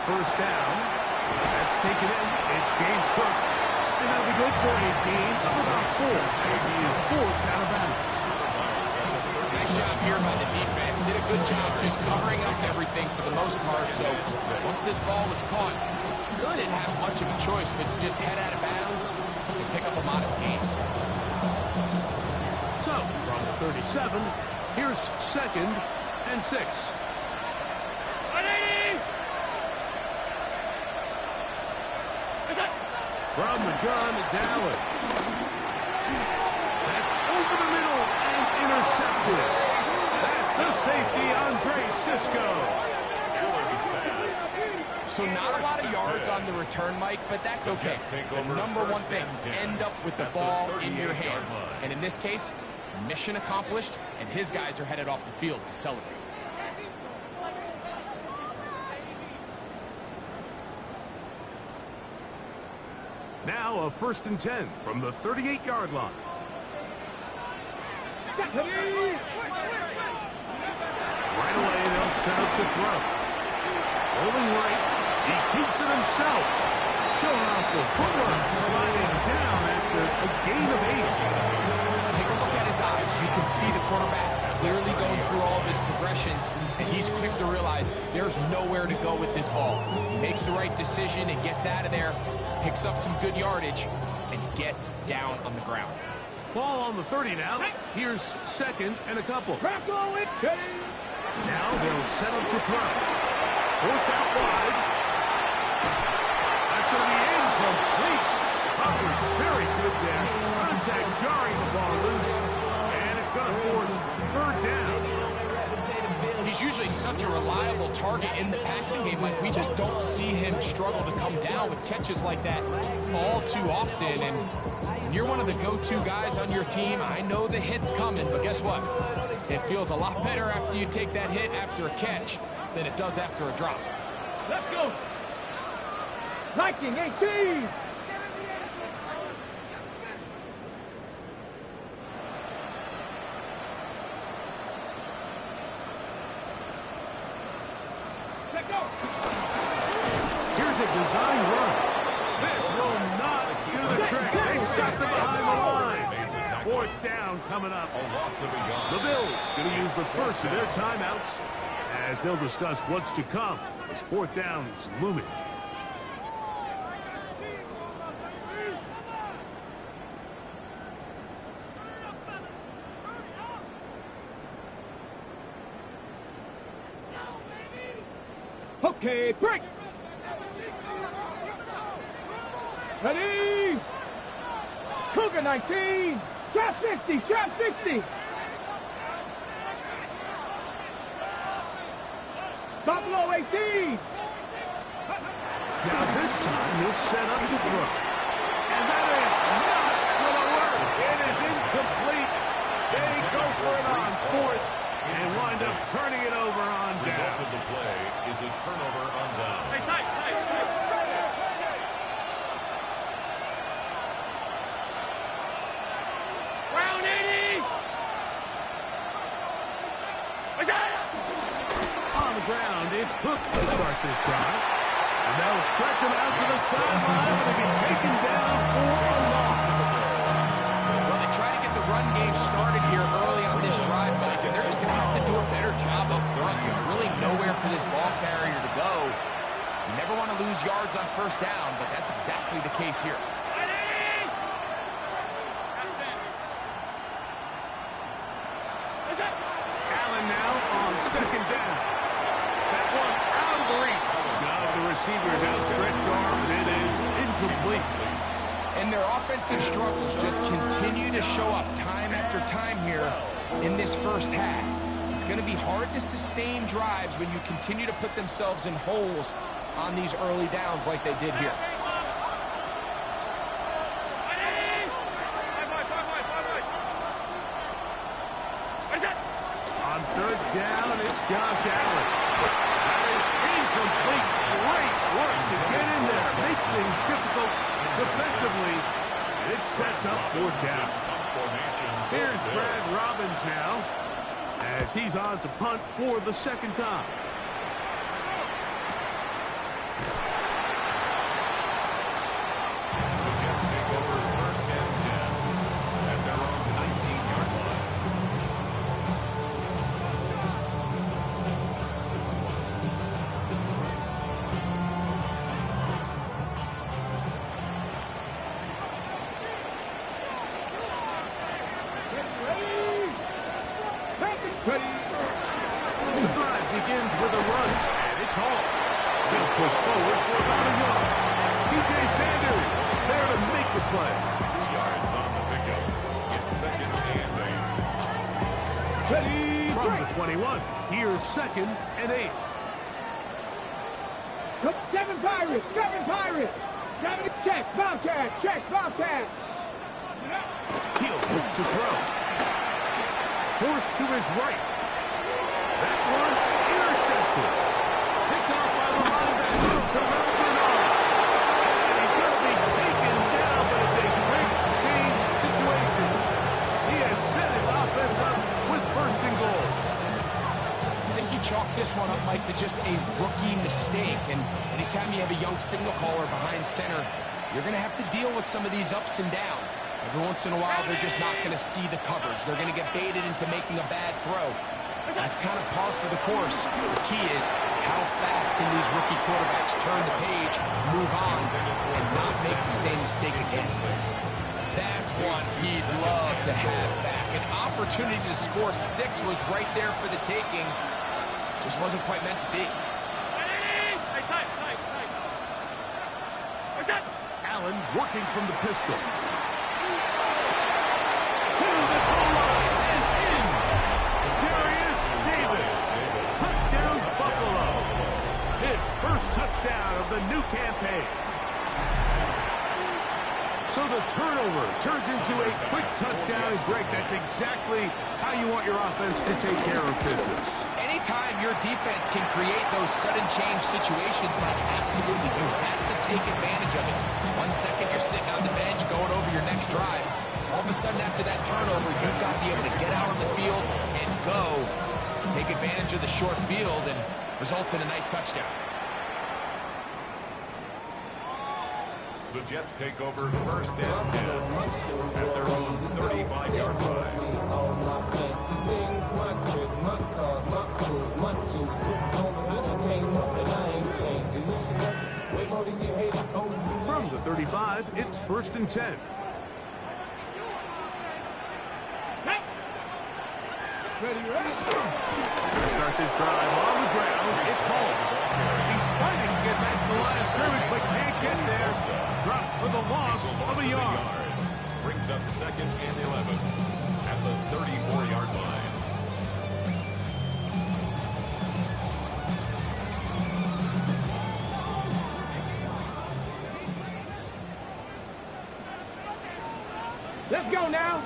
first down. That's taken in. It's James Cook. And that'll be good for a gain of about 4 as he is forced out of bounds. Nice job here by the defense. Did a good job just covering up everything for the most part. So once this ball was caught, really didn't have much of a choice but to just head out of bounds and pick up a modest gain. So from the 37, here's 2nd and 6. From the gun, it's Allen. That's over the middle and intercepted. That's the safety, Andre Cisco. So not a lot of yards on the return, Mike, but that's okay. The number one thing, end up with the ball in your hands. And in this case, mission accomplished, and his guys are headed off the field to celebrate. Now a 1st and 10 from the 38-yard line. Right away, they'll set up to throw. Rolling right, he keeps it himself. Showing off the footwork, sliding down after a gain of 8. Take a look at his eyes. You can see the quarterback clearly going through all of his progressions, and he's quick to realize there's nowhere to go with this ball. He makes the right decision and gets out of there, picks up some good yardage, and gets down on the ground. Ball on the 30 now. Here's 2nd and a couple. Now they'll set up to throw. Forced out wide. That's going to be incomplete. Hubbard, very good there. Contact jarring the ball loose. And it's going to force 3rd down. He's usually such a reliable target in the passing game. Like, we just don't see him struggle to come down with catches like that all too often. And when you're one of the go-to guys on your team, I know the hit's coming, but guess what? It feels a lot better after you take that hit after a catch than it does after a drop. Let's go. Liking 18. Here's a design run. This will not do the trick. They stopped it behind the line. 4th down coming up. The Bills going to use the first of their timeouts as they'll discuss what's to come as 4th down is looming. Okay, break. Ready. Cougar 19. Trap 60. Trap 60. Buffalo 18. Now this time he'll set up to throw. And that is not going to work. It is incomplete. They go for it on 4th and wind up turning it over on down. Result of the play is a turnover on down. Hey, tight. Round 80. On the ground, it's Cook to start this drive. And they'll stretch him out to the sideline and be taken down for a loss. Well, they try to get the run game started here early on this drive, Mike, and they're just going to have to do a better job up front. There's really nowhere for this ball carrier to go. You never want to lose yards on 1st down, but that's exactly the case here. Allen now on 2nd down. That one out of the reach of the receiver's outstretched arms. It is incomplete. And their offensive struggles just continue to show up time after time here in this 1st half. It's going to be hard to sustain drives when you continue to put themselves in holes on these early downs like they did here. On 3rd down, it's Josh Allen. That is incomplete. Great work to get in there. Makes things difficult defensively. It sets up 4th down. Here's Brad Robbins now as he's on to punt for the 2nd time. push forward for about a yard. P.J. Sanders there to make the play. 2 yards on the pickup. It's second and 8. Ready, From break. the 21, here's second and 8. Seven Pirates, seven Pirates. Seven, check, Bobcat, check, Bobcat. He'll look to throw. Forced to his right. That one intercepted. Picked off by the linebacker, Terrell Bernard. And he's going to be taken down, but it's a great change situation. He has set his offense up with first and goal. I think you chalk this one up, Mike, to just a rookie mistake. And anytime you have a young signal caller behind center, you're going to have to deal with some of these ups and downs. Every once in a while, they're just not going to see the coverage. They're going to get baited into making a bad throw. That's kind of par for the course. The key is how fast can these rookie quarterbacks turn the page, move on, and not make the same mistake again. That's one he'd love to have back. An opportunity to score 6 was right there for the taking. Just wasn't quite meant to be. Allen working from the pistol. To the goal line and in. Darius Davis. Touchdown Buffalo. His first touchdown of the new campaign. So the turnover turns into a quick touchdown. Is great. That's exactly how you want your offense to take care of business. Anytime your defense can create those sudden change situations, Mike, absolutely, you have to take advantage of it. 1 second, you're sitting on the bench going over your next drive. All of a sudden, after that turnover, you've got to be able to get out on the field and go. Take advantage of the short field and results in a nice touchdown. The Jets take over first and 10 at their own 35-yard line. From the 35, it's first and 10. Ready, ready. Start this drive on the ground. It's home. He's fighting to get back to the line of scrimmage, but can't get there. Dropped for the loss of a yard. Brings up second and 11 at the 34-yard line. Let's go now.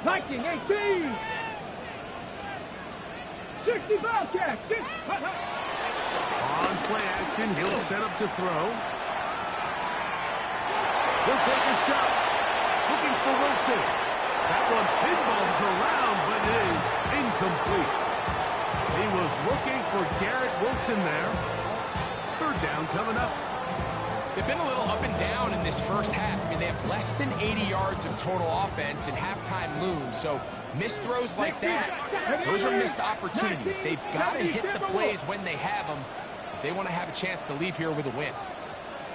Viking 18. 60 Bobcat. 6. On play action, he'll set up to throw. He'll take a shot. Looking for Wilson. That one pinballs around, but it is incomplete. He was looking for Garrett Wilson there. Third down coming up. They've been a little up and down in this first half. I mean, they have less than 80 yards of total offense and halftime looms. So missed throws like that, those are missed opportunities. They've got to hit the plays when they have them if they want to have a chance to leave here with a win.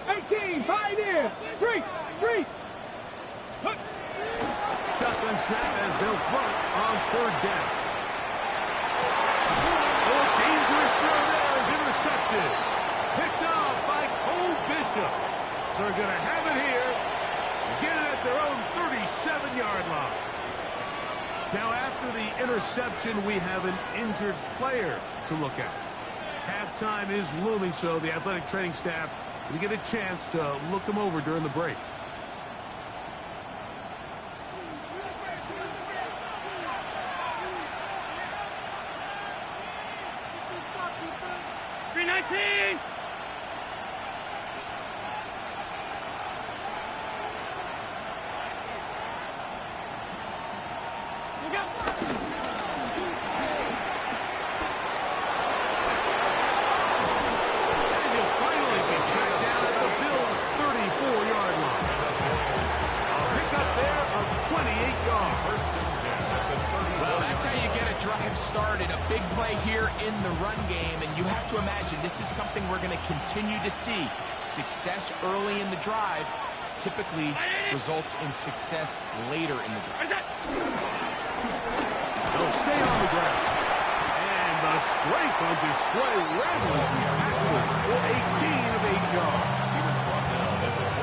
18, fight in. 3. Shotgun snap as they'll front on third down. Oh, dangerous throw there is intercepted. Picked off by Cole Bishop. So they're going to have it here. Get it at their own 37-yard line. Now, after the interception, we have an injured player to look at. Halftime is looming, so the athletic training staff will get a chance to look him over during the break. Started a big play here in the run game, and you have to imagine this is something we're going to continue to see. Success early in the drive typically results in success later in the drive. They'll stay on the ground. And the strength back on display, rattling through tacklers for a gain of 8 yards.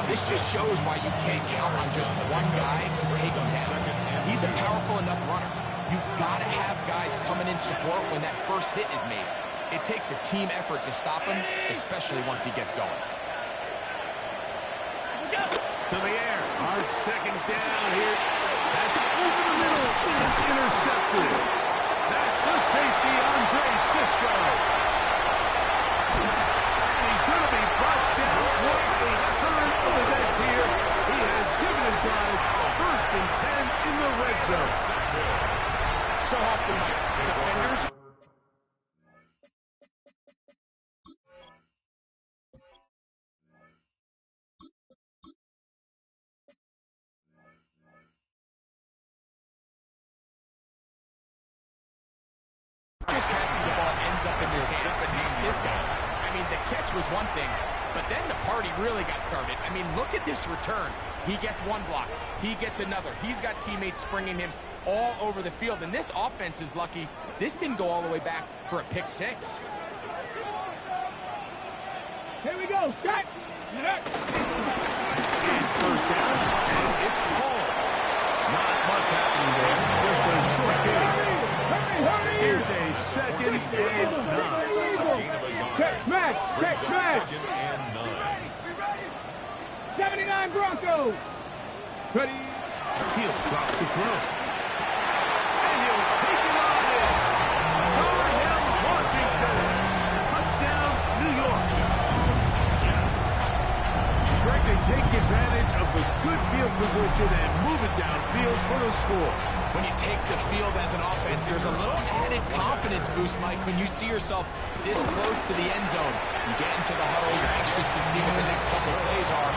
This just shows why you can't count on just one guy to take him down. He's a powerful enough runner. You've got to have guys coming in support when that first hit is made. It takes a team effort to stop him, especially once he gets going. To the air. Our second down here. That's over the middle. Intercepted. That's the safety, Andre Cisco. And he's going to be brought down. What a turn of events here. He has given his guys first and 10 in the red zone. So often, defenders... just happy the ball ends up in his hands, but not this guy. I mean, the catch was one thing, but then the party really got started. I mean, look at this return. He gets one block. He gets another. He's got teammates springing him all over the field, and this offense is lucky. This didn't go all the way back for a pick six. Here we go. Shot. First down, and it's Paul. Not much happening there. Just a short game. Here's a second and 9. Check smash. Check smash. 79 Broncos. Ready. He'll drop the throw. And he'll take it on in. Darnell Washington. Touchdown, New York. Greg, they take advantage of the good field position and move it downfield for the score. When you take the field as an offense, there's a little added confidence boost, Mike, when you see yourself this close to the end zone. You get into the huddle, you're anxious to see what the next couple of plays are.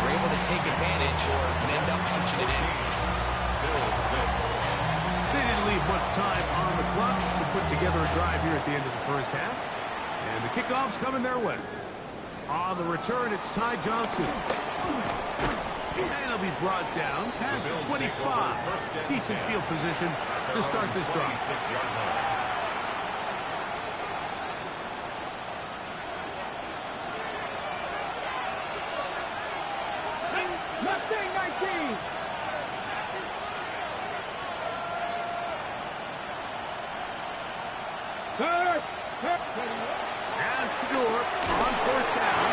You're able to take advantage and end up punching it in. They didn't leave much time on the clock to put together a drive here at the end of the first half. And the kickoff's coming their way. On the return, it's Ty Johnson. And he'll be brought down past the 25. Decent field position to start this drive. Mustang 19. Third. As Stewart on first down.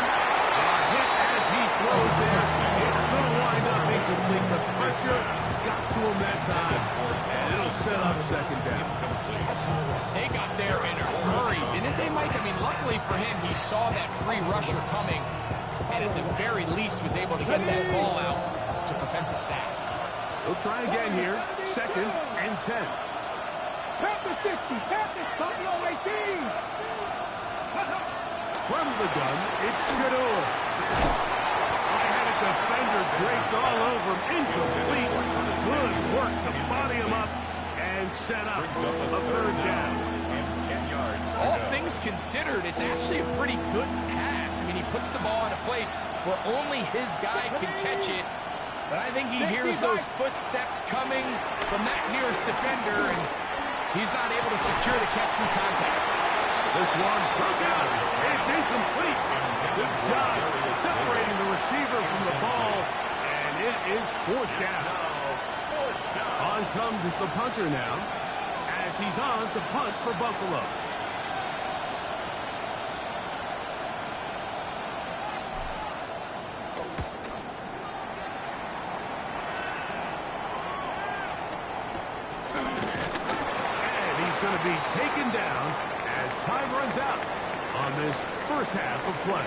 Hit as he throws this. It's going to wind up incomplete. The pressure got to him that time. And it'll set up second down. They got there in a hurry, didn't they, Mike? I mean, luckily for him, he saw that free rusher coming, and at the very least was able to get that ball out to prevent the sack. They'll try again here. Second and 10. Panther 60. Panthers Buffalo 18. From the gun, it's Shador. I had a defender draped all over him. Incomplete. Good work to body him up and set up a third down. All things considered, it's actually a pretty good pass. I mean, he puts the ball in a place where only his guy can catch it. But I think he hears those footsteps coming from that nearest defender, and he's not able to secure the catch through contact. This one broke out. It's incomplete. Good job separating the receiver from the ball, and it is fourth down. On comes the punter now, as he's on to punt for Buffalo. And he's going to be taken down as time runs out on this first half of play.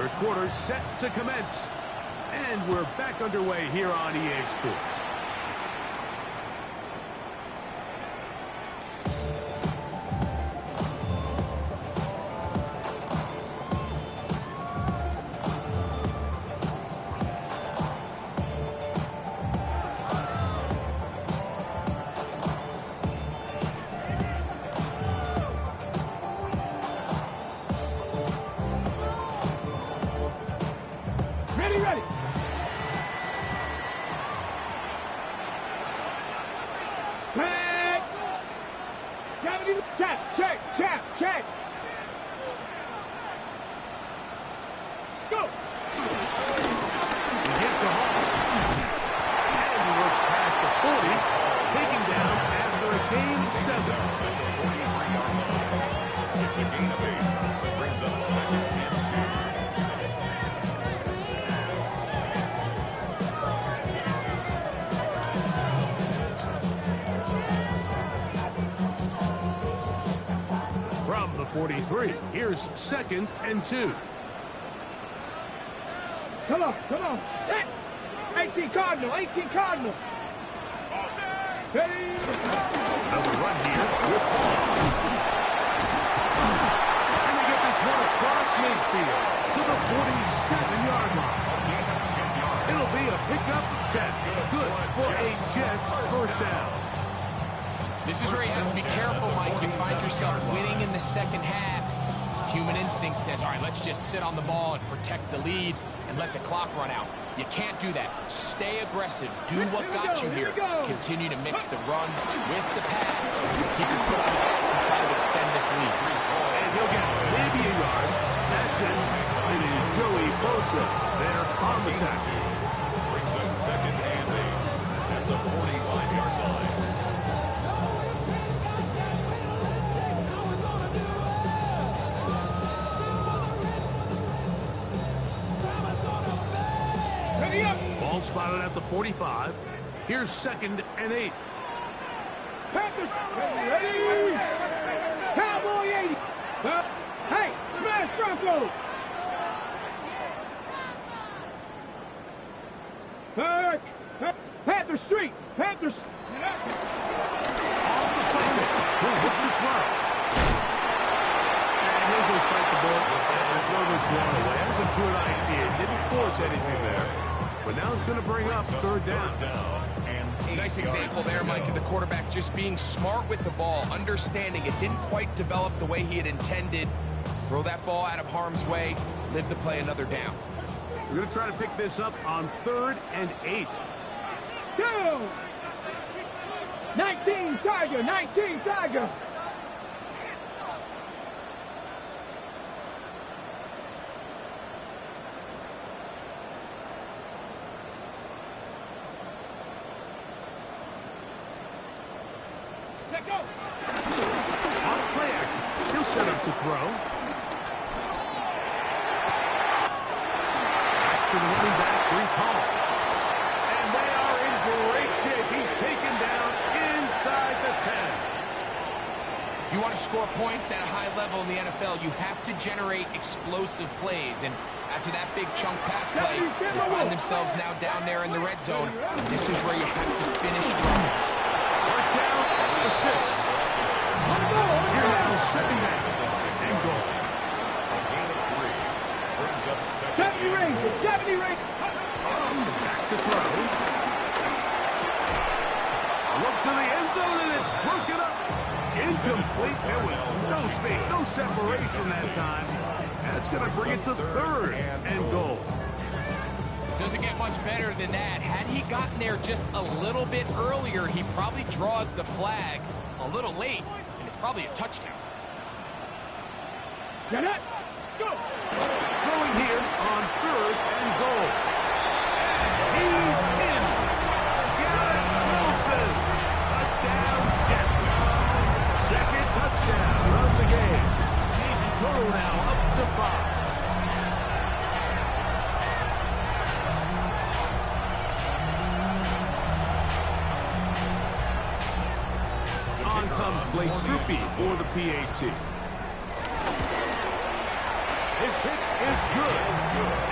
Third quarter set to commence. And we're back underway here on EA Sports. Ready. Check. Let's go. We get to Hall. And he works past the 40s, taking down after a gain of 7. It's a gain of 8. That brings up second and 2. From the 43, here's second and 2. Come on. 18 Cardinal. Ready. Another run here with Hall. And they get this one across midfield to the 47-yard line. It'll be a pickup of 10. Good for a Jets first down. This is where you have to be careful, Mike. You find yourself winning in the second half. Human instinct says, all right, let's just sit on the ball and protect the lead and let the clock run out. You can't do that. Stay aggressive. Do what got you here. Continue to mix the run with the pass. Keep your foot on the gas and try to extend this lead. And he'll get maybe a yard. That's it. It is Joey Bosa there on the tackle. brings up second and 8 at the 45-yard line. Ready up. Ball spotted at the 45. Here's second and 8. Panthers. Ready. Cowboy 80. Hey, smash Broncos. Panther Street. Panthers. Off the pocket. He'll hit the throw. And he'll just bite the ball and throw this one away. That's a good idea. Didn't force anything there. But now it's going to bring up third down. Nice example there, Mike, of the quarterback just being smart with the ball, understanding it didn't quite develop the way he had intended. Throw that ball out of harm's way, live to play another down. We're going to try to pick this up on third and 8. Go. 19 Tiger. Let go. Off play action. He'll set up to throw. That's to the running back, Brees Hall. And they are in great shape. He's taken down inside the 10. If you want to score points at a high level in the NFL, you have to generate explosive plays. And after that big chunk pass play, they find themselves now down there in the red zone. This is where you have to finish drives. Work down at the 6. Here now, second down and goal. A gain of 3 brings up second Deputy and Ranger. Back to throw. Look to the end zone and it's broken up. Incomplete. There was no space, no separation that time. That's going to bring it to third and goal. Doesn't get much better than that. Had he gotten there just a little bit earlier, he probably draws the flag a little late, and it's probably a touchdown. Get it. Go. Throwing here on third and goal. He's in. Garrett Wilson. Touchdown, Jets. Second touchdown of the game. Season total now up to 5. On comes Blake Grupe for the PAT. His kick is good.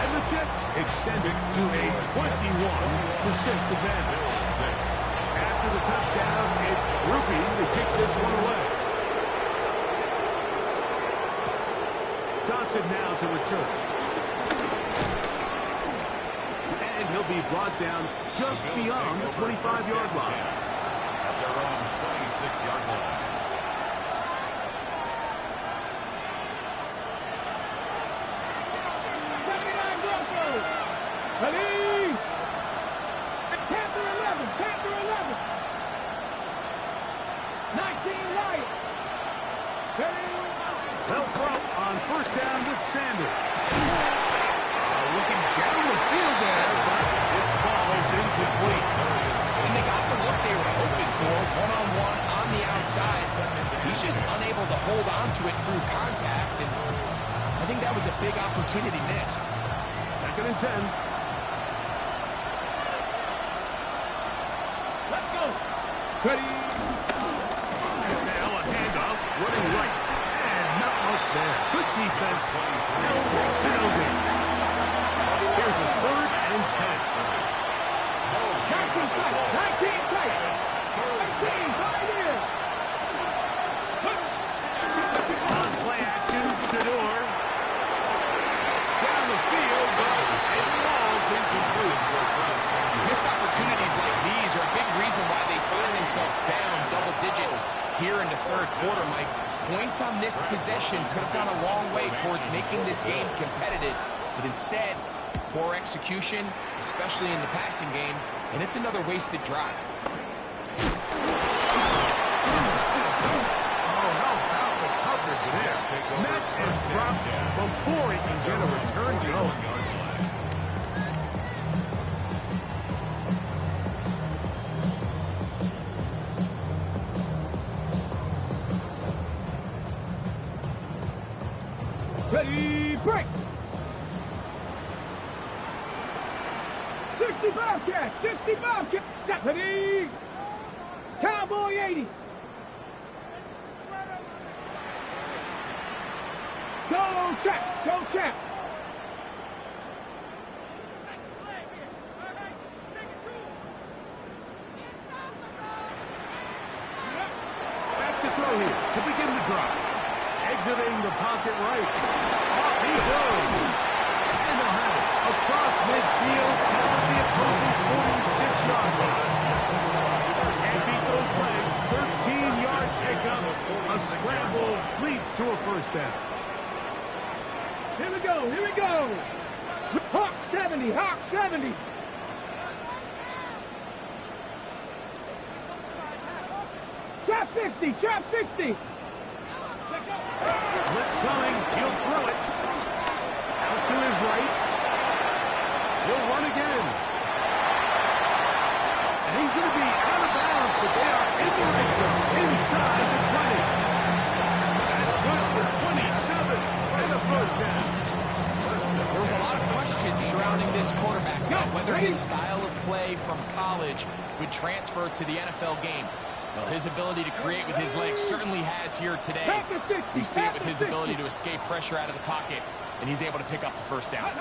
And the Jets extend it to a 21-6 advantage. After the touchdown, it's Rupi to kick this one away. Johnson now to return. And he'll be brought down just beyond the 25-yard line. At their own 26-yard line. Ready? Panther 11, Panther 11. 19 Lions. Ready? They'll throw on first down with Sanders. Looking down the field there, but this ball is incomplete. And they got the look they were hoping for, one-on-one on the outside. He's just unable to hold on to it through contact, and I think that was a big opportunity missed. 2nd and 10. Let's go. Ready? And now a handoff, running right. And not much there. Good defense. No breaks and no gain. Here's a 3rd and 10. 19 tight. 18 right here. On play action, Shador. Down the field, but it falls incomplete. Missed opportunities like these are a big reason why they find themselves down double digits here in the 3rd quarter, Mike. Points on this possession could have gone a long way towards making this game competitive, but instead, poor execution, especially in the passing game, and it's another wasted drive. Met and dropped before he can get a return going. Ready, break. 65 catch, 65 catch. Ready. Cowboy 80. Go check, go check. Back to throw here to begin the drive. Exiting the pocket right. Off he goes. And they'll have it across midfield at the opposing 46-yard line. Can't beat those legs. 13-yard pickup. A scramble leads to a first down. Here we go, here we go. Hawk 70, Hawk 70. Trap 60, trap 60. Blitz coming. He'll throw it. Out to his right. He'll run again. And he's going to be out of bounds, but they are in the red zone, inside the 20. That's good for 27 and a first down. There was a lot of questions surrounding this quarterback, about whether his style of play from college would transfer to the NFL game. Well, his ability to create with his legs certainly has here today. We see it with his ability to escape pressure out of the pocket, and he's able to pick up the first down. And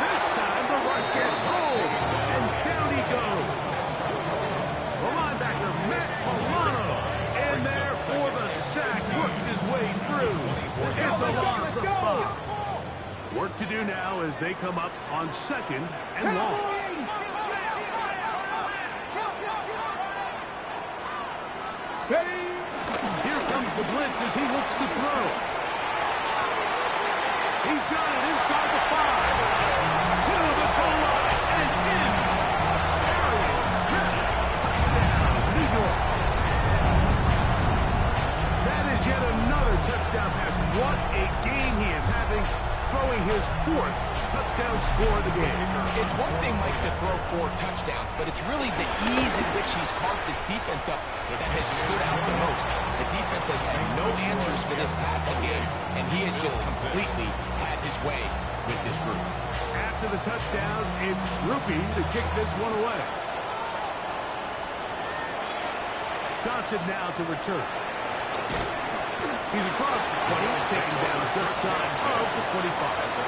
this time the rush gets home, and down he goes. The linebacker, Matt Milano, in there for the sack, worked his way through. It's a loss of 5. Work to do now as they come up on 2nd and long. Here comes the blitz as he looks to throw. He's got it inside the 5. To the goal line and in. Arian Smith. Touchdown, New York. That is yet another touchdown pass. What a game he is having, throwing his 4th touchdown score of the game. It's one thing, Mike, to throw 4 touchdowns, but it's really the ease in which he's carved this defense up that has stood out the most. The defense has had no answers for this passing game, and he has just completely had his way with this group. After the touchdown, it's Rupi to kick this one away. Johnson now to return. He's across the 20, taken down just shy of the 25.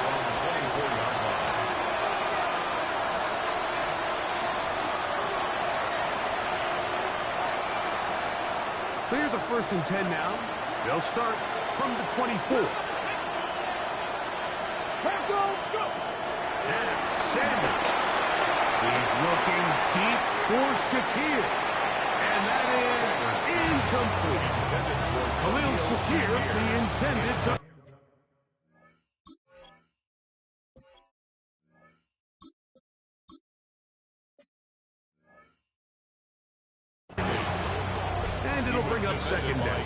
So here's a 1st and 10 now. They'll start from the 24. And Sanders. He's looking deep for Shakir. And that is incomplete. Khalil Shakir, the intended to... And it'll bring up 2nd down.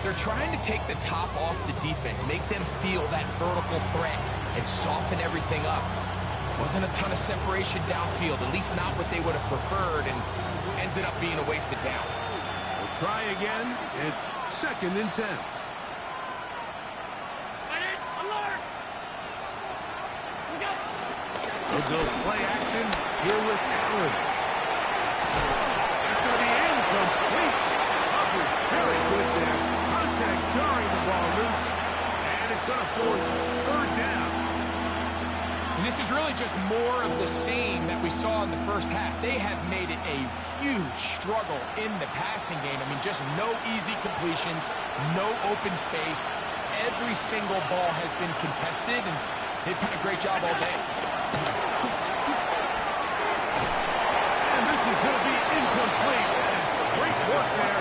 They're trying to take the top off the defense, make them feel that vertical threat, and soften everything up. Wasn't a ton of separation downfield, at least not what they would have preferred, and ended up being a wasted down. We'll try again. It's 2nd and 10. We'll go play action here with Allen. It's going to be incomplete. Coverage very good there. Contact jarring the ball loose. And it's going to force 3rd down. And this is really just more of the same that we saw in the first half. They have made it a huge struggle in the passing game. I mean, just no easy completions, no open space. Every single ball has been contested, and they've done a great job all day. And this is going to be incomplete. Great work there,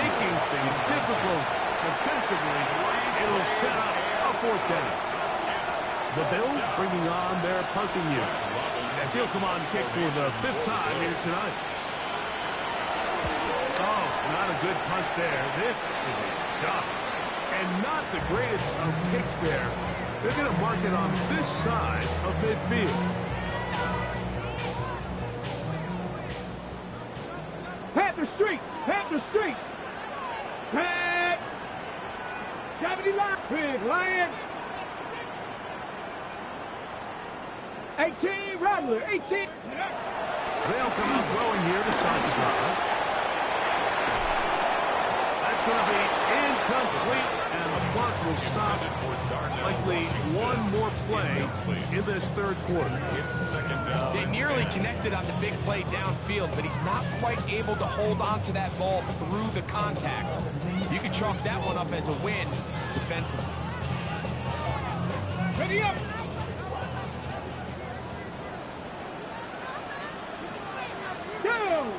making things difficult defensively. It'll set up a 4th down. The Bills bringing on their punting unit, as he'll come on kick for the 5th time here tonight. Oh, not a good punt there. This is a duck. And not the greatest of kicks there. They're going to mark it on this side of midfield. Panther Street! Panther Street! Pat! 70 line! Big Lion! 18, Rattler, 18. They'll come out throwing here to start the drive. That's going to be incomplete, and the clock will stop. Likely one more play in this 3rd quarter. They nearly connected on the big play downfield, but he's not quite able to hold on to that ball through the contact. You can chalk that one up as a win defensively. Ready up! Down!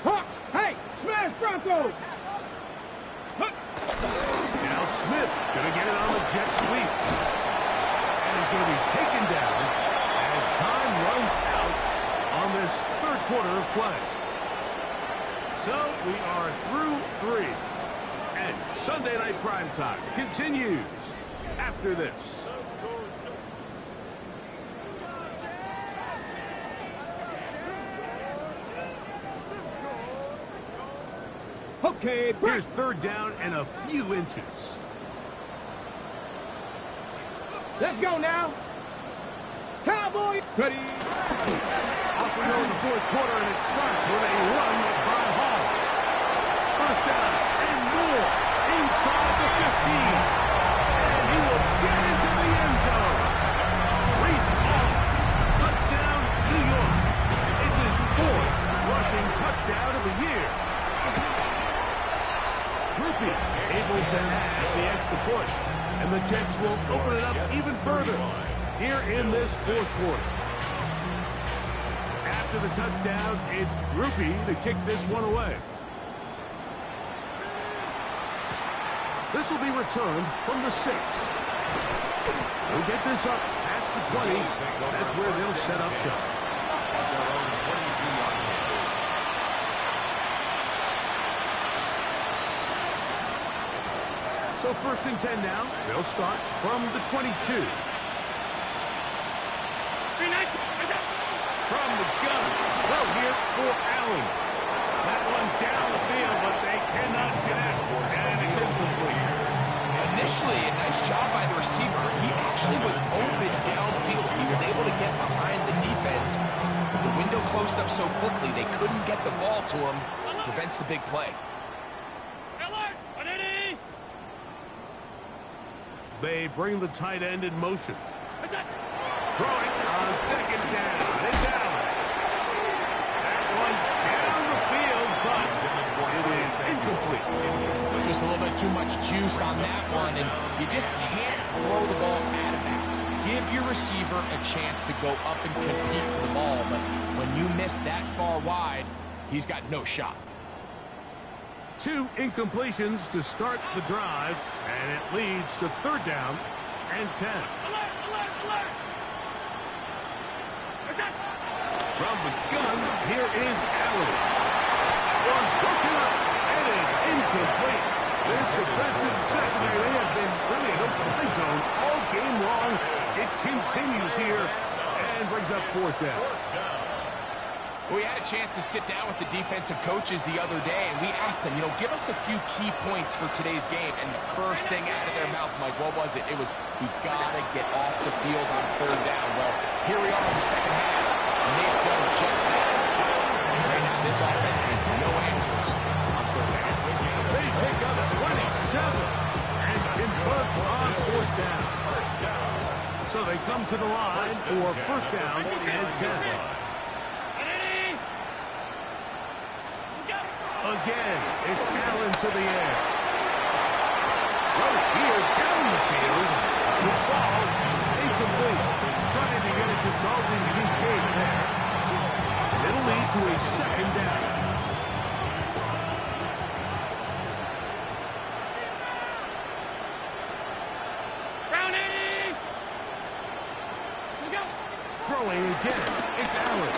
Hawks, hey, smash Broncos! Now Smith going to get it on the jet sweep. And he's going to be taken down as time runs out on this 3rd quarter of play. So we are through 3. And Sunday Night Primetime continues after this. Okay, Here's 3rd down and a few inches. let's go now. Cowboys, ready. Off we go in the 4th quarter, and it starts with a run by Hall. 1st down and more inside the 15. And he will get into the end zone. Reese Hawks, touchdown, New York. It's his 4th rushing touchdown of the year. Rupi able to add the extra point. And the Jets will open it up even further here in this 4th quarter. After the touchdown, it's Rupi to kick this one away. This will be returned from the 6. They'll get this up past the 20. That's where they'll set up shop. So 1st and 10 now. They'll start from the 22. From the gun. Throw here for Allen. That one down the field, but they cannot connect. And it's incomplete. Initially, a nice job by the receiver. He actually was open downfield. He was able to get behind the defense. But the window closed up so quickly, they couldn't get the ball to him. Prevents the big play. Alert! They bring the tight end in motion. Throwing on second down. It's Allen. That one down the field, but it is incomplete. Just a little bit too much juice on that one, and you just can't throw the ball out of bounds. Give your receiver a chance to go up and compete for the ball, but when you miss that far wide, he's got no shot. 2 incompletions to start the drive, and it leads to third down and 10. From the gun, here is Allen. One broken up. It is incomplete. This defensive secondary, they have been really in a fly zone all game long. It continues here and brings up fourth down. We had a chance to sit down with the defensive coaches the other day, and we asked them, give us a few key points for today's game. And the first thing out of their mouth, Mike, what was it? It was, we got to get off the field on third down. Well, here we are in the second half, and they have done just that. Right now, this offense has no answers on third down. They pick up 27 and convert on fourth down. So they come to the line for first down and 10. Again, it's Allen to the air. Right here, down the field. The ball, incomplete. Trying to get it to Dalton Kincaid there. It'll lead to a second down. Brownie! Throwing again, it's Allen.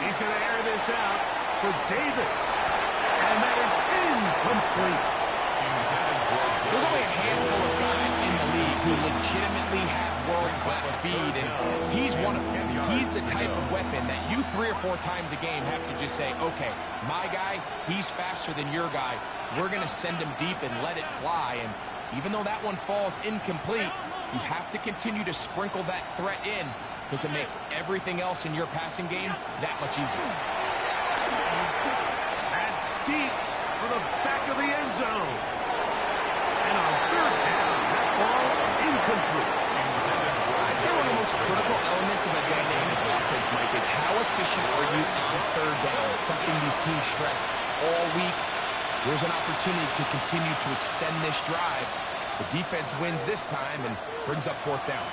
He's going to air this out for Davis. And that is incomplete. There's only a handful of guys in the league who legitimately have world-class speed, and he's one of them. He's the type of weapon that you 3 or 4 times a game have to just say, okay, my guy, he's faster than your guy. We're going to send him deep and let it fly. And even though that one falls incomplete, you have to continue to sprinkle that threat in because it makes everything else in your passing game that much easier. Deep for the back of the end zone. And on third down, that ball incomplete. I'd say one of the most critical elements of a dynamic offense, Mike, is how efficient are you on third down? It's something these teams stress all week. There's an opportunity to continue to extend this drive. The defense wins this time and brings up fourth down.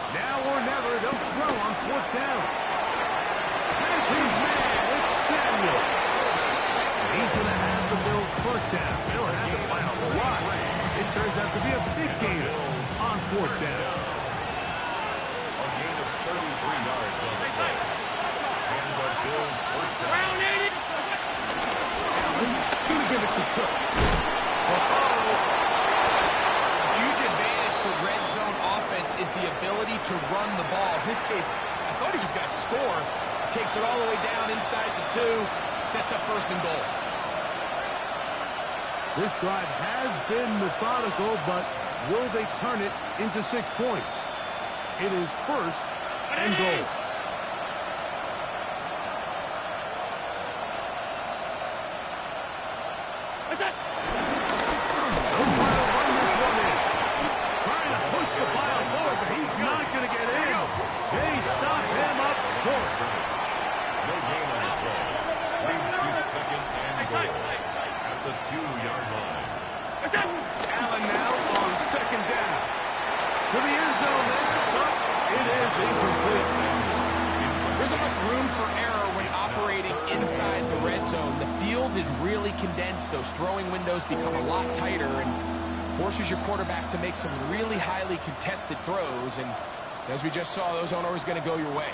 Now or never, they'll throw on fourth down. There's his man, it's Samuel. He's going to have the Bills' first down. They'll have it by a lot. It turns out to be a big gain on fourth down. A gain of 33 yards on the play. And the Bills' first down. Allen, going to give it to Cook. Red zone offense is the ability to run the ball. In this case, I thought he was going to score. Takes it all the way down inside the 2, sets up first and goal. This drive has been methodical, but will they turn it into 6 points? It is first and goal. What's that? They stop him up short. No gain on the play. Leads to second and goal at the 2-yard line. Allen now on second down. To the end zone there, but it is incomplete. There isn't much room for error when operating inside the red zone. The field is really condensed. Those throwing windows become a lot tighter and forces your quarterback to make some really highly contested throws. And as we just saw, those aren't always going to go your way.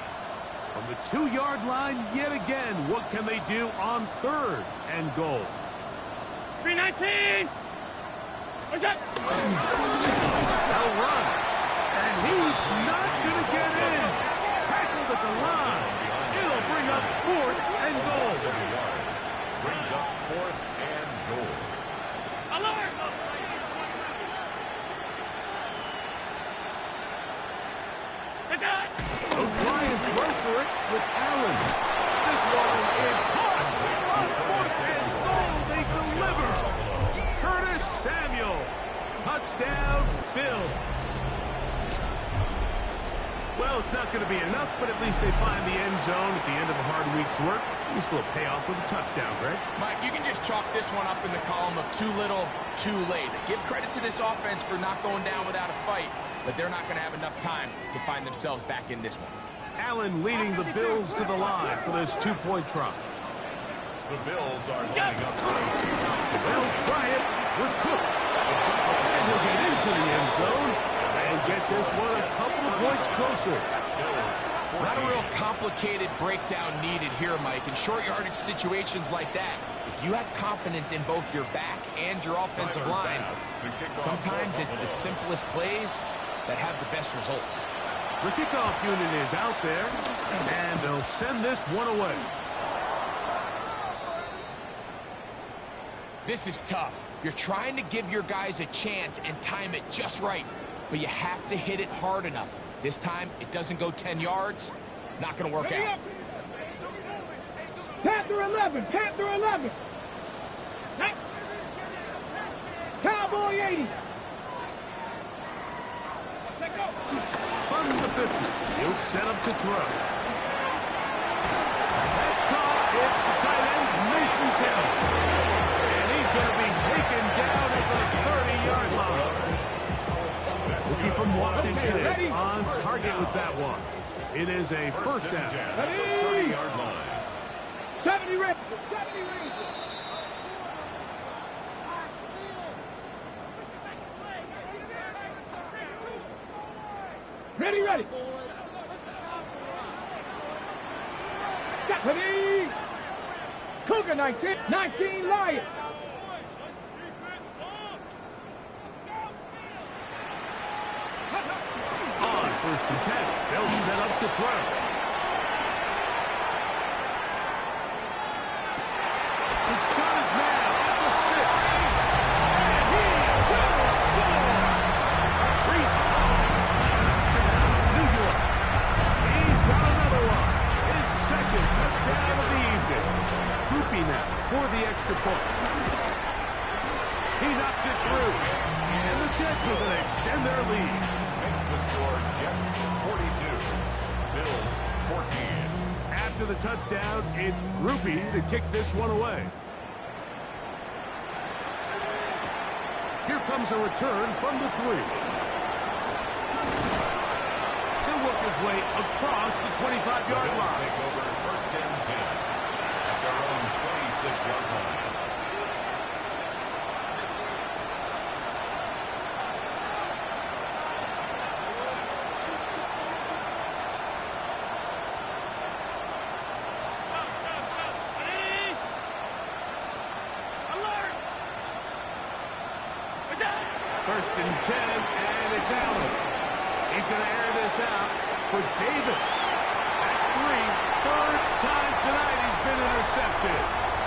From the 2-yard line yet again, what can they do on third and goal? 319! What's that? They'll run. And he's not going to get in. Tackled at the line. It'll bring up fourth and goal. Brings up fourth and goal. Alert! 4 They'll try and throw for it with Allen. This one is caught. And goal, they deliver. Curtis Samuel. Touchdown, Bills. Well, it's not going to be enough, but at least they find the end zone at the end of a hard week's work. At least they'll pay off with a touchdown, Greg. Mike, you can just chalk this one up in the column of too little, too late. Give credit to this offense for not going down without a fight, but they're not going to have enough time to find themselves back in this one. Allen leading the Bills to the line for this two-point try. The Bills are lining up for a two-point. They'll try it with Cook. And he'll get into the end zone and get this one a couple of points closer. Not a real complicated breakdown needed here, Mike. In short yardage situations like that, if you have confidence in both your back and your offensive line, sometimes it's the simplest plays that have the best results. The kickoff unit is out there, and they'll send this one away. This is tough. You're trying to give your guys a chance and time it just right, but you have to hit it hard enough. This time, it doesn't go 10 yards. Not going to work out. Panther 11, Panther 11. Cowboy 80. From the 50, he'll set up to throw. That's caught. It's the tight end, Mason Taylor. And he's going to be taken down at the 30-yard line. Looking from Washington on target with that one. It is a first down. 30-yard line. 70 Rangers, 70 Rangers. Ready, ready. Ready. Cougar 19, 19 Lions. On first and 10, they'll set up to throw. He's got his man at the 6. And he will score. Reese New York. He's got another one. His second touchdown of the evening. Groupie now for the extra point. He knocks it through. And the Jets are going to extend their lead. Makes the score Jets 42, Bills 14. After the touchdown, it's Groupie to kick this one away. Here comes a return from the 3. He'll work his way across the 25-yard Bills line. take over first and 10 at their own 26-yard line. First and 10, and it's Allen. He's going to air this out for Davis. That's 3. Third time tonight he's been intercepted.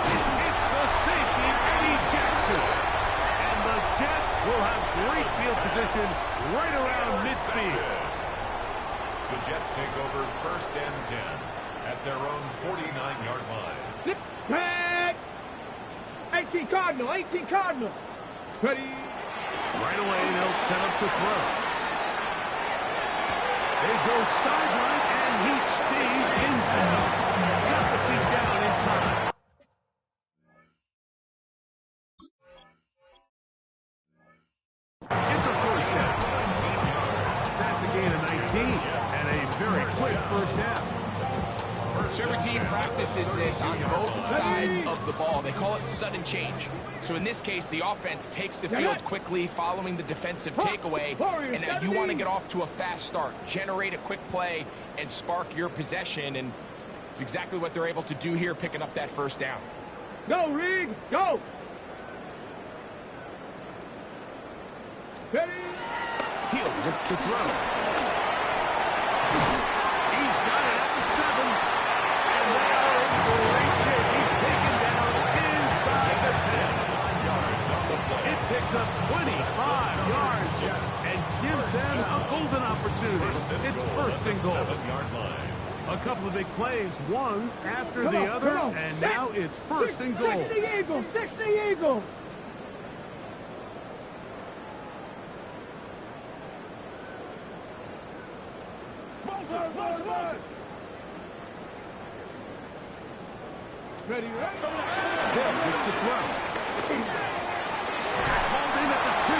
It's the safety, Eddie Jackson. And the Jets will have great field position right around midfield. The Jets take over first and 10 at their own 49-yard line. Tag. 18 Cardinal, 18 Cardinal. Ready. Right away, they'll set up to throw. They go sideline, and he stays in bounds. Got the feet down in time. It's a first down. That's a gain of 19, and a very quick first down. So every team practices this on both sides of the ball. They call it sudden change. So in this case, the offense takes the field quickly following the defensive takeaway, and now you want to get off to a fast start, generate a quick play, and spark your possession, and it's exactly what they're able to do here, picking up that first down. Go, Rig, go. Ready. He'll look to throw. He's got it at the 7. And they are in great shape. He's taken down inside the 10. It picks up 25 yards and gives them a golden opportunity. It's first and goal. 7-yard line. A couple of big plays, one after the other, and now it's first and goal. 60 Eagles, 60 Eagles. Ready, right? They'll look to throw. Hauled in at the 2.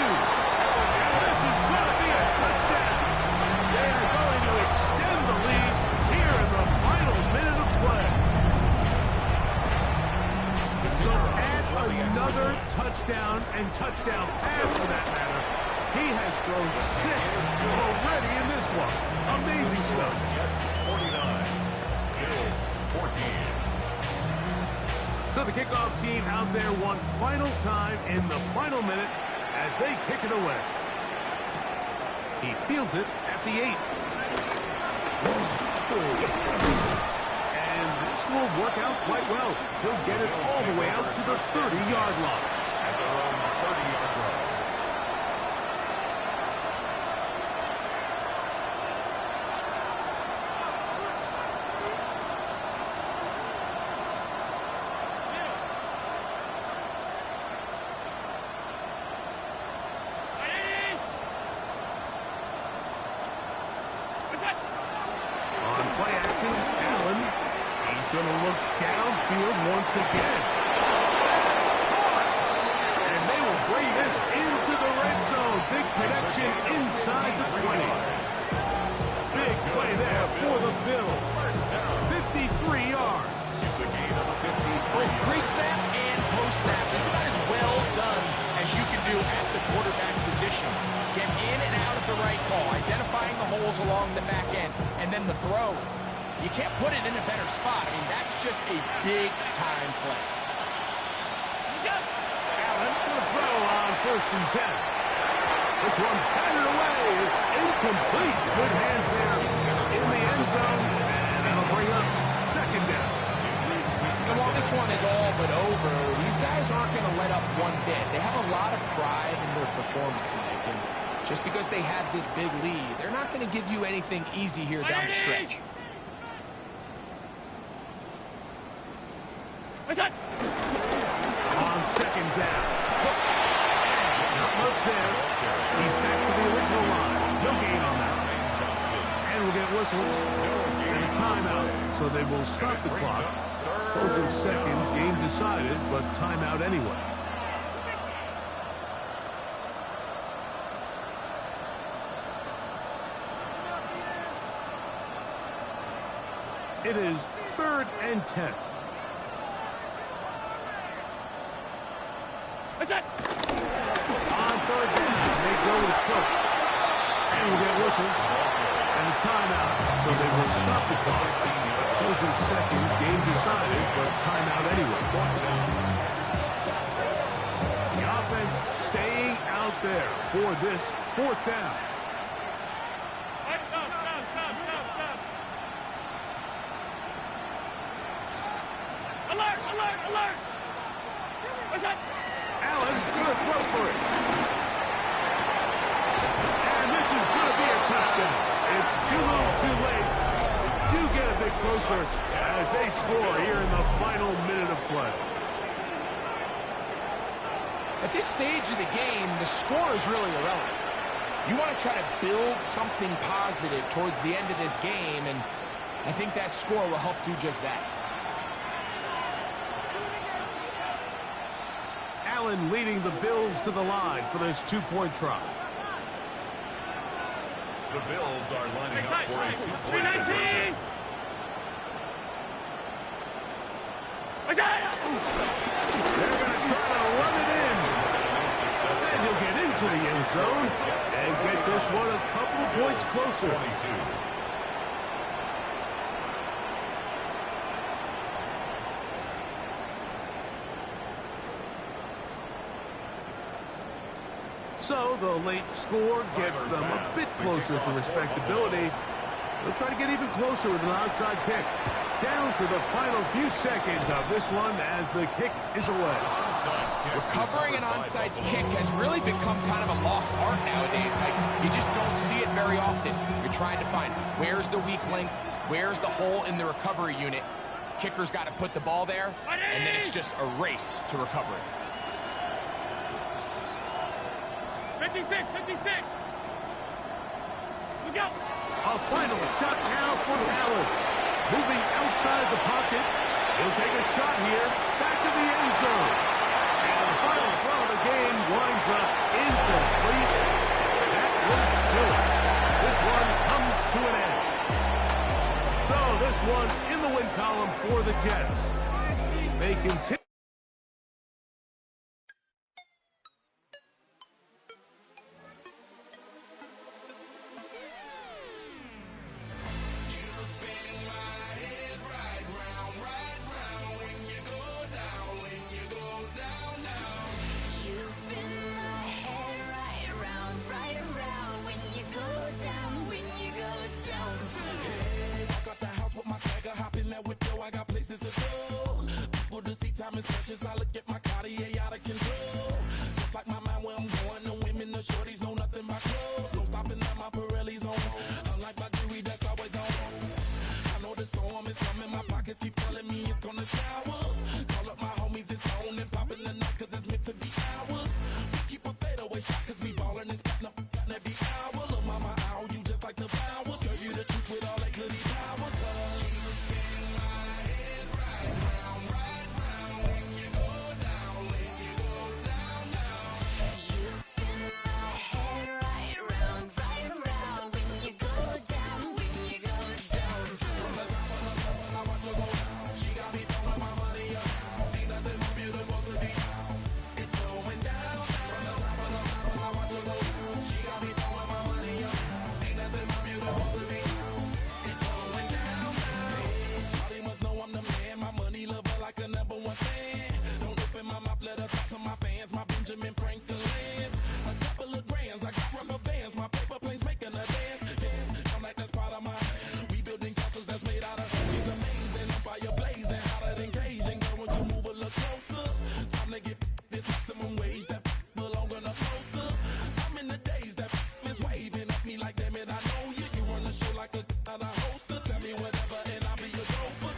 This is going to be a touchdown. They are going to extend the lead here in the final minute of play. So add another touchdown and touchdown pass for that matter. He has thrown 6 already in this one. Amazing stuff. Jets 49. Bills 14. So the kickoff team out there one final time in the final minute as they kick it away. He fields it at the 8. And this will work out quite well. He'll get it all the way out to the 30-yard line. At their own 30-yard line. On play action, Allen. He's going to look downfield once again. And they will bring this into the red zone. Big connection inside the 20. Big play there for the Bills. 53 yards. It's a gain of 53. Both pre-snap and post-snap. This is about as well done as you can do at the quarterback position. Get in and out of the right call, identifying the holes along the back end, and then the throw. You can't put it in a better spot. I mean, that's just a big-time play. Allen to the throw on 1st and 10. This one batted away. It's incomplete. Good hands there in the end zone. And that'll bring up 2nd down. So while this one is all but over, these guys aren't going to let up one bit. They have a lot of pride in their performance, Mike. And just because they have this big lead, they're not going to give you anything easy here down the stretch. On 2nd down. Not much there. He's back to the original line. No gain on that. And we'll get whistles and a timeout. So they will stop the clock. Closing seconds, game decided, but timeout anyway. It is 3rd and 10. On 3rd down, they go with Cook. And we'll get whistles and a timeout. So they will stop the clock. Closing seconds, game decided, but timeout anyway. The offense staying out there for this 4th down. Alert, alert, alert. Allen gonna throw for it. And this is gonna be a touchdown. It's too little too late. They do get a bit closer as they score here in the final minute of play. At this stage of the game, the score is really irrelevant. You want to try to build something positive towards the end of this game, and I think that score will help do just that. Allen leading the Bills to the line for this 2-point try. The Bills are lining up for a 2-point conversion. They're going to try to run it in. And he'll get into the end zone and get this one a couple of points closer. 22. So the late score gets them a bit closer to respectability. They'll try to get even closer with an onside kick. Down to the final few seconds of this one as the kick is away. Recovering an onside kick has really become kind of a lost art nowadays, Mike. You just don't see it very often. often. You're trying to find where's the weak link, where's the hole in the recovery unit. Kicker's got to put the ball there, and then it's just a race to recover it. 56, 56. Look out. A final shot now for Allen. Moving outside the pocket. He'll take a shot here. Back to the end zone. And the final throw of the game winds up incomplete. That will do it. This one comes to an end. So this one in the win column for the Jets. They continue. I got places to go. People to see, time is precious. I look at my Cartier out of control. Just like my mind where I'm going. The women, the shorties know nothing but clothes. No stopping at my Pirelli's on. Unlike my jewelry that's always on. I know the storm is coming. My pockets keep telling me it's gonna shower. Call up my homies, it's on and popping the night cause it's meant to be ours. We keep a fadeaway shot cause we ballin' and spittin' up every hour. Look mama, ow, you just like the flowers. Girl, you the truth with all that goody power. Like a number one fan. Don't open my mouth, let her talk to my fans. My Benjamin Franklin's. A couple of grands, I got rubber bands. My paper planes making a dance. Dance, I'm like that's part of my rebuilding castles that's made out of. She's amazing, I'm fire blazing, hotter than Cajun. Girl, won't you move a little closer? Time to get this maximum wage that belong on a poster. I'm in the days that is waving at me like damn it, I know you. You run the show like a hoster. Tell me whatever and I'll be your gopher.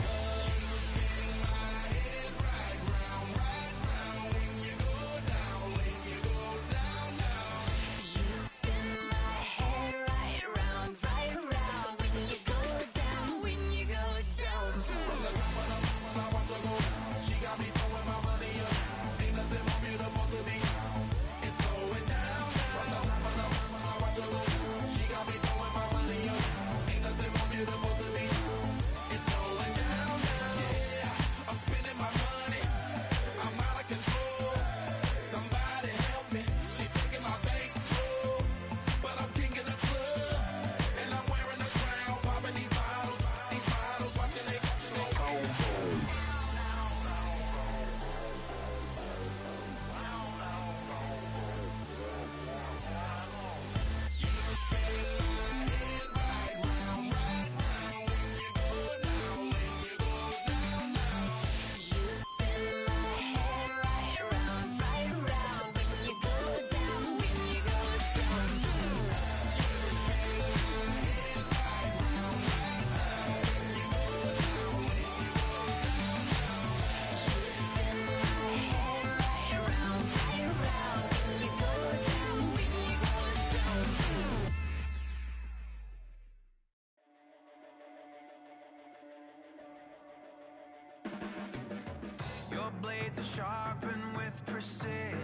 Your blades are sharpened with precision,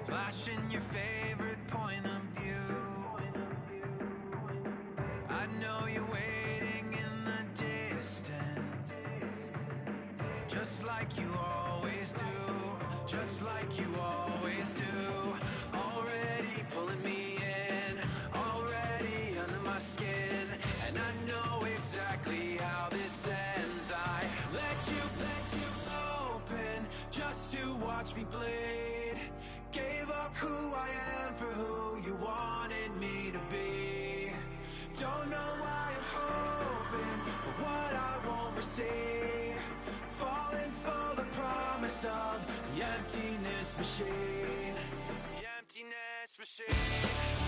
flashing your favorite point of view. I know you're waiting in the distance, just like you always do, just like you always do. Already pulling me in, already under my skin, and I know exactly how this ends. I let you open just to watch me bleed. Gave up who I am for who you wanted me to be. Don't know why I'm hoping for what I won't receive. Falling for the promise of the emptiness machine. The emptiness machine.